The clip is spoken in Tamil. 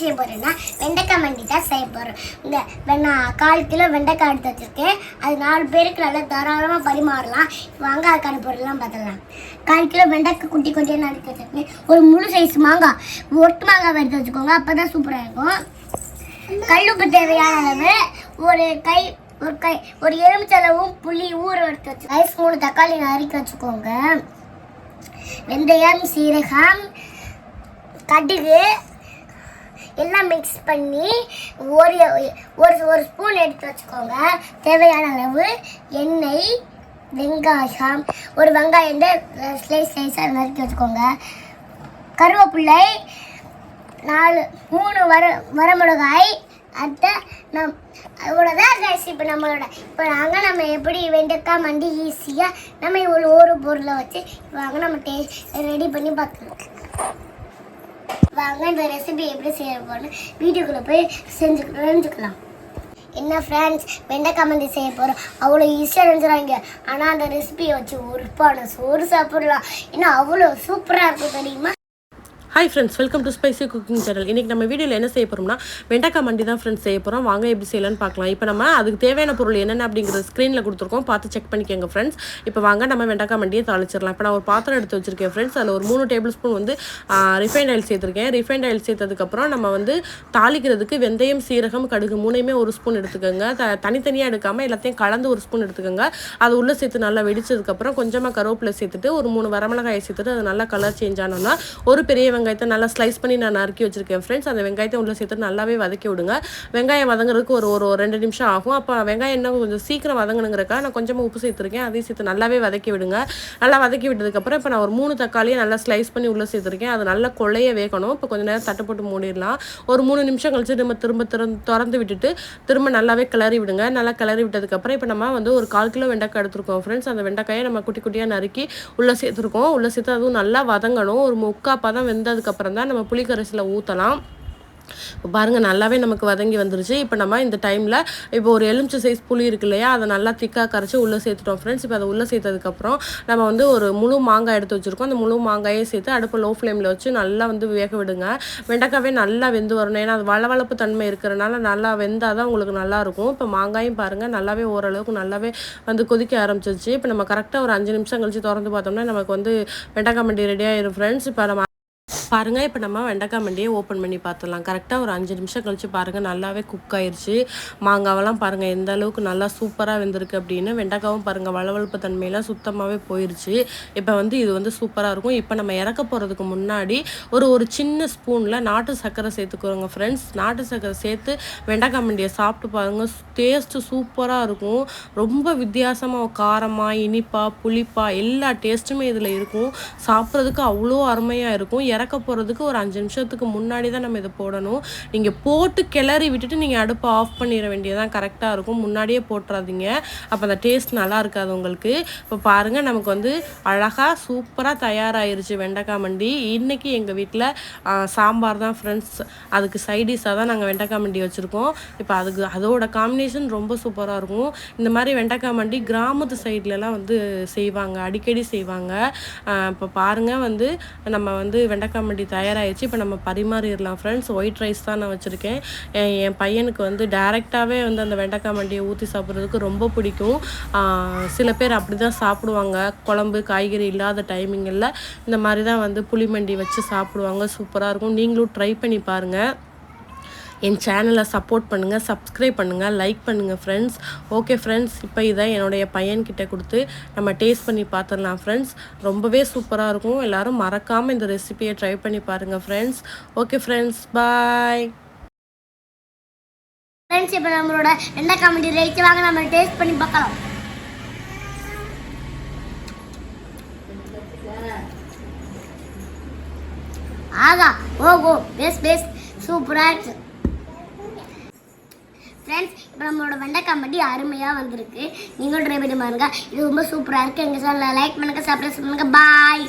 செய்ய போகிறேன்னா வெண்டைக்காய் மண்டி தான் செய்ய போகிறோம். இந்த 1/4 கிலோ வெண்டைக்காய் எடுத்து வச்சுருக்கேன். அது 4 பேருக்கு நல்லா தாராளமாக பரிமாறலாம். வாங்க அதுக்கான பொருள்லாம் பார்த்துக்கலாம். 1/4 கிலோ வெண்டைக்காய் குட்டி குட்டியாக நறுக்கி வச்சுருக்கேன். ஒரு முழு சைஸ் மாங்காய், ஒட்டு மாங்காய் எடுத்து வச்சுக்கோங்க, அப்போ தான் சூப்பராக இருக்கும். கல்லுப்பு தேவையான அளவு, ஒரு எலுமிச்சளவும் புளி ஊற எடுத்து வச்சு 3 தக்காளி நறுக்கி வச்சுக்கோங்க. வெந்தயம், சீரகம், கடுகு எல்லாம் மிக்ஸ் பண்ணி ஒரு ஸ்பூன் எடுத்து வச்சுக்கோங்க. தேவையான அளவு எண்ணெய், வெங்காயம், ஒரு வெங்காயம் ஸ்லைஸாக நறுக்கி வச்சுக்கோங்க. கருவேப்பிள்ளை 3 வரமிளகாய். அடுத்த அவ்வளோதான் கைஸ். இப்போ நம்ம எப்படி வெண்டைக்காய் மண்டி ஈஸியாக நம்ம ஒரு பொருளை வச்சு வாங்க நம்ம ரெடி பண்ணி பார்க்கலாம். வாங்க இந்த ரெசிபி எப்படி செய்ய போகணும் வீடியோக்குள்ளே போய் செஞ்சுக்கலாம். என்ன ஃப்ரெண்ட்ஸ், வெண்டைக்காய் மண்டி செய்ய போகிறோம். அவ்வளோ ஈஸியாக செஞ்சுறாங்க. ஆனால் அந்த ரெசிபியை வச்சு ஒரு பானை சோறு சாப்பிடலாம். இன்னும் அவ்வளோ சூப்பராக இருக்கும் தெரியுமா? Hi friends, welcome to spicy cooking channel. இன்றைக்கி நம்ம வீடியோவில் என்ன செய்ய போகிறோம்னா வெண்டைக்காய் மண்டி தான் ஃப்ரெண்ட்ஸ் செய்ய போகிறோம். வாங்க எப்படி செய்யலான்னு பார்க்கலாம். இப்போ நம்ம அதுக்கு தேவையான பொருள் என்னென்ன அப்படிங்கிறது ஸ்க்ரீனில் கொடுத்துருக்கோம், பார்த்து செக் பண்ணிக்கோங்க ஃப்ரெண்ட்ஸ். இப்போ வாங்க நம்ம வெண்டைக்காய் மண்டியை தாளிச்சிடலாம். இப்போ நான் ஒரு பாத்திரம் எடுத்து வச்சிருக்கேன் ஃப்ரெண்ட்ஸ். அதில் ஒரு 3 டேபிள் ஸ்பூன் வந்து ரிஃபைண்ட் ஆயில் சேர்த்துருக்கேன். ரிஃபைண்ட் ஆயில் சேர்த்ததுக்கப்புறம் நம்ம வந்து தாளிக்கிறதுக்கு வெந்தயம், சீரகம், கடுகு 3மே 1 ஸ்பூன் எடுத்துக்கோங்க. தனித்தனியாக எடுக்காமல் எல்லாத்தையும் கலந்து 1 ஸ்பூன் எடுத்துக்கோங்க. அது உள்ளே சேர்த்து நல்லா வெடிச்சதுக்கப்புறம் கொஞ்சமாக கருவேப்பிலை சேர்த்துட்டு ஒரு 3 வரமிளகாயை சேர்த்துட்டு அது நல்லா கலர் சேஞ்ச் ஆனோம்னா ஒரு பெரிய வெங்காயத்தை நல்லா ஸ்லைஸ் பண்ணி நான் நறுக்கி வச்சிருக்கேன் ஃப்ரெண்ட்ஸ். அந்த வெங்காயத்தை உள்ள சேர்த்து நல்லாவே வதக்கி விடுங்க. வெங்காயம் வதங்குறதுக்கு ஒரு 2 நிமிஷம் ஆகும். அப்போ வெங்காயம் இன்னும் கொஞ்சம் சீக்கிரம் வதங்கணுங்கிறக்கா நான் கொஞ்சமாக உப்பு சேர்த்துருக்கேன். அதையும் சேர்த்து நல்லாவே வதக்கி விடுங்க. நல்லா வதக்கி விட்டதுக்கப்புறம் இப்போ நான் ஒரு 3 தக்காளியை நல்லா ஸ்லைஸ் பண்ணி உள்ளே சேர்த்துருக்கேன். அது நல்லா கொள்ளைய வேகணும். இப்போ கொஞ்சம் நேரம் தட்டு போட்டு மூடிடலாம். ஒரு 3 நிமிஷம் கழிச்சு நம்ம திரும்ப திறந்து விட்டுட்டு திரும்ப நல்லாவே கிளறி விடுங்க. நல்லா கிளறி விட்டதுக்கப்புறம் இப்போ நம்ம வந்து ஒரு 1/4 கிலோ வெண்டைக்காய் எடுத்துருக்கோம் ஃப்ரெண்ட்ஸ். அந்த வெண்டைக்காயை நம்ம குட்டி குட்டியாக நறுக்கி உள்ளே சேர்த்துருக்கோம். உள்ளே சேர்த்து அதுவும் நல்லா வதங்கணும். ஒரு 3/4 பதம் வெந்ததுக்கப்புறம் தான் நம்ம புளிக்கரைசலை ஊற்றலாம். பாருங்கள், நல்லாவே நமக்கு வதங்கி வந்துருச்சு. இப்போ நம்ம இந்த டைமில் இப்போ ஒரு எலுமிச்சை சைஸ் புளி இருக்கு இல்லையா, அதை நல்லா திக்காக கரைச்சி உள்ளே சேர்த்துட்டோம் ஃப்ரெண்ட்ஸ். இப்போ அதை உள்ளே சேர்த்ததுக்கப்புறம் நம்ம வந்து ஒரு முழு மாங்காய் எடுத்து வச்சுருக்கோம். அந்த முழு மாங்காயை சேர்த்து அடுப்பு லோ ஃப்ளேமில் வச்சு நல்லா வந்து வேக விடுங்க. வெண்டைக்காவே நல்லா வெந்து வரணும். ஏன்னா அது வளவளப்பு தன்மை இருக்கிறனால நல்லா வெந்தால் தான் உங்களுக்கு நல்லாயிருக்கும். இப்போ மாங்காயும் பாருங்கள் நல்லாவே ஓரளவுக்கு நல்லாவே வந்து கொதிக்க ஆரம்பிச்சிருச்சு. இப்போ நம்ம கரெக்டாக ஒரு 5 நிமிஷம் கழிச்சு திறந்து பார்த்தோம்னா நமக்கு வந்து வெண்டைக்காய் மண்டி ரெடி ஆயிடும் ஃப்ரெண்ட்ஸ். இப்போ நம்ம பாருங்கள், இப்போ நம்ம வெண்டைக்காய் மண்டியை ஓப்பன் பண்ணி பார்த்துடலாம். கரெக்டாக ஒரு 5 நிமிஷம் கழிச்சு பாருங்கள் நல்லாவே குக் ஆயிடுச்சு. மாங்காவெல்லாம் பாருங்கள் எந்த அளவுக்கு நல்லா சூப்பராக வெந்திருக்கு அப்படின்னு. வெண்டைக்காவும் பாருங்கள் வளவளப்பு தன்மையெல்லாம் சுத்தமாகவே போயிடுச்சு. இப்போ வந்து இது வந்து சூப்பராக இருக்கும். இப்போ நம்ம இறக்க போகிறதுக்கு முன்னாடி ஒரு சின்ன ஸ்பூனில் நாட்டு சர்க்கரை சேர்த்துக்கிறோங்க ஃப்ரெண்ட்ஸ். நாட்டு சர்க்கரை சேர்த்து வெண்டைக்காய் மண்டியை சாப்பிட்டு பாருங்கள், டேஸ்ட்டு சூப்பராக இருக்கும். ரொம்ப வித்தியாசமாக காரமாக, இனிப்பாக, புளிப்பாக எல்லா டேஸ்ட்டுமே இதில் இருக்கும். சாப்பிட்றதுக்கு அவ்வளோ அருமையாக இருக்கும். இறக்க போகிறதுக்கு ஒரு 5 நிமிஷத்துக்கு முன்னாடி தான் நம்ம இதை போடணும். நீங்கள் போட்டு கிளறி விட்டுட்டு நீங்கள் அடுப்பை ஆஃப் பண்ணிட வேண்டியதான் கரெக்டாக இருக்கும். முன்னாடியே போட்டுறாதீங்க, அப்போ அந்த டேஸ்ட் நல்லா இருக்காது உங்களுக்கு. இப்போ பாருங்கள் நமக்கு வந்து அழகாக சூப்பராக தயாராகிருச்சு வெண்டைக்காய் மண்டி. இன்றைக்கி எங்கள் வீட்டில் சாம்பார் தான் ஃப்ரெண்ட்ஸ். அதுக்கு சைடிஷாக தான் நாங்கள் வெண்டைக்காய் மண்டி வச்சுருக்கோம். இப்போ அதோட காம்பினேஷன் ரொம்ப சூப்பராக இருக்கும். இந்த மாதிரி வெண்டைக்காய் மண்டி கிராமத்து சைட்லலாம் வந்து செய்வாங்க, அடிக்கடி செய்வாங்க. இப்போ பாருங்கள் வந்து நம்ம வந்து வெண்டைக்காய் மண்டி தயாராகிடுச்சு. இப்போ நம்ம பரிமாறிடலாம் ஃப்ரெண்ட்ஸ். ஒயிட் ரைஸ் தான் நான் வச்சுருக்கேன். என் பையனுக்கு வந்து டைரெக்டாகவே வந்து அந்த வெண்டைக்காய் மண்டியை ஊற்றி சாப்பிட்றதுக்கு ரொம்ப பிடிக்கும். சில பேர் அப்படி தான் சாப்பிடுவாங்க. குழம்பு காய்கறி இல்லாத டைமிங்கில் இந்த மாதிரி தான் வந்து புளிமண்டி வச்சு சாப்பிடுவாங்க. சூப்பராக இருக்கும். நீங்களும் ட்ரை பண்ணி பாருங்கள். என் சேனலை சப்போர்ட் பண்ணுங்கள், சப்ஸ்கிரைப் பண்ணுங்கள், லைக் பண்ணுங்கள் ஃப்ரெண்ட்ஸ். ஓகே ஃப்ரெண்ட்ஸ், இப்போ இதை என்னுடைய பையன்கிட்ட கொடுத்து நம்ம டேஸ்ட் பண்ணி பார்த்துடலாம் ஃப்ரெண்ட்ஸ். ரொம்பவே சூப்பராக இருக்கும். எல்லோரும் மறக்காமல் இந்த ரெசிபியை ட்ரை பண்ணி பாருங்கள் friends. Okay friends, bye friends. இப்போ நம்மளோட வெண்டைக்காய் மண்டி ரெடி. வாங்க நம்ம டேஸ்ட் பண்ணி பார்க்கலாம். ஆகா, ஓகோ, பெஸ்ட் சூப்பராக இருக்குது ஃப்ரெண்ட்ஸ். இப்போ நம்மளோட வெண்டைக்காய் மண்டி அருமையாக வந்திருக்கு. நீங்களும் ட்ரை பண்ணி பாருங்க. இது ரொம்ப சூப்பராக இருக்குது. எங்கள் சேனலை லைக் பண்ணுங்கள், சப்ஸ்கிரைப் பண்ணுங்கள். பாய்.